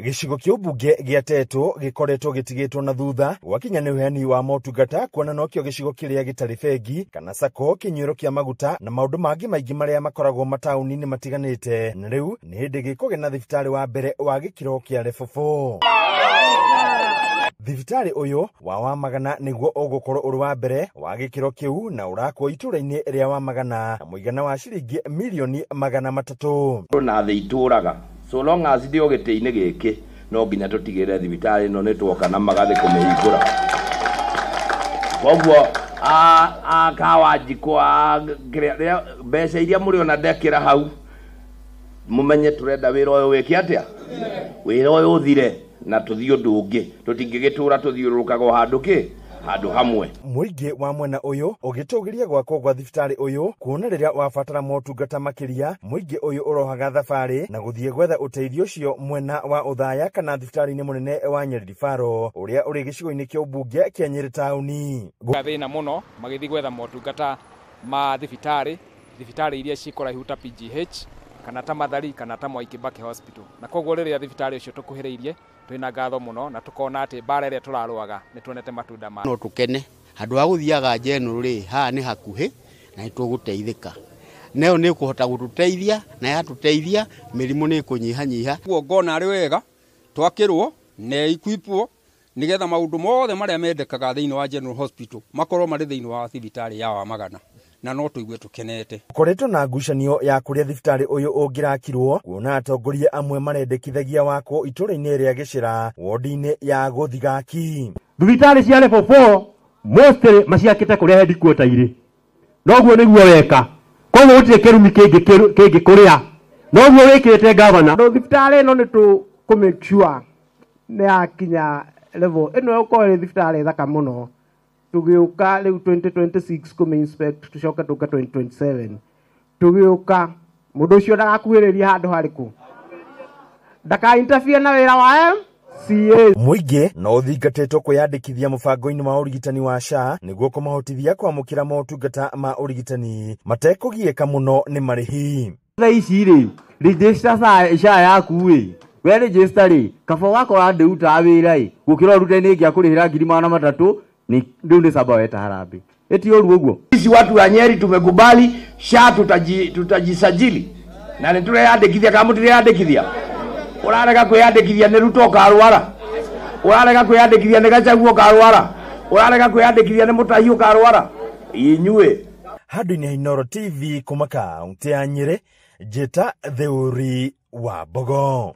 Gicigo kia ubunge gia Teto gikoretwo gitigitwo na thutha gwakinya ni uheani wa motungata kuona no kio gicigo kiria gitari bengi kana sako kinyuiro kia maguta na maundu mangi maingi maria makoragwo matauni-ini matiganite. Na riu ni hindi gikugena thibitari wa mbere wa gikiro kia level 4. Thibitari uyu wa Wamagana niguo ugukorwo uri wa mbere wa gikiro kiu na urakwo itura-ini ria Wamagana na muigana wa ciringi milioni 300 na thĩ itũraga. So long as dio gĩtĩ-inĩ gĩkĩ no nginya tũtigĩre thibitari no nĩ tuoka na magathĩ kũmĩhingũra. Koguo kawanjikwa mbeca iria mũrĩ ona ndekĩra hau mũmenye tũrenda wĩra ũyũ wĩke atĩa, wĩra ũyũ ũthire na tũthiĩ ũndũ ũngĩ, tũtingĩgĩtũra tũthiũrũrũkaga handũ hamwe. Muingi wa mwena uyu ugitugiria gwakwo gwa thibitari uyu kuona riria wabatara motungata makiria muingi uyu urohaga thabari na guthie gwetha uteithio ucio mwena wa uthaya kana thibitari-ini munene wa Nyeri Rifaro uria uri gicigo-ini kia ubunge kia Nyeri tauni. Gathina muno magithi gwetha motungata ma thibitari iria cikoraihu ta PGH kana ta Mathari kana ta Mwai Kibaki Hospital. Na koguo riria thibitari ucio tukuhiriirie twina ngatho muno na tukona ati bara iria turaruaga ni tuonete matunda ma no tukene handu ha guthiaga general ri ha ni hakuhi na nituguteithika neo ni kuhota gututeithia na yatuteithia mirimu ni kunyihanyiha. Guo ngona ari wega twakirwo na equipwo nigetha maundu mothe maria mendekaga thiini wa General Hospital makorwo mari thiini wa thibitari ya Wamagana na no tuigue tukenete. Koretwo na ngucanio ya kuria thibitari uyu ungirakirwo kuona atongoria amwe marendekithagia wako itura-ini ria Gicira wodi-ini ya Guthigaki. Thibitari cia level 4 mostly maciakite kuria headquarter iri noguo niguo weka koguo gutire kirumi kingi kuria noguo wikirite governor no thibitari no ni tu ku make sure ne akinya level eno uko thibitari thaka muno tugiuka riu 2026 kuma inspect tucoka tuka 2027 tugiuka mundu ucio ndagakuhiriria handu hariku ndaka interfere na wira wa MCA. Muingi no uthingatitwo kwiyandikithia mubango-ini wa urigitani wa SHA niguo kumahotithia kwamukira motungata ma urigitani matekugieka muno ni marihi. Tha ici ri register SHA yaku ri we register ri kaba wakora ndiuta wira ri gukira rute-ini ngia kurihira 300 ni ndio ni sababu eta harambe eti oru uguo. Sisi watu wa Nyeri tumekubali SHA tutajisajili na ni tureyandikithia kama mutireyandikithia. Urarega kwiyandikithia ni Ruto karwara, urarega kwiyandikithia ni Gachagua karwara, urarega kwiyandikithia ni Mutahi karwara inyue. Handũ-inĩ ha Inooro TV kuma kaunti ya Nyeri, njĩta Theuri wa Mbogo.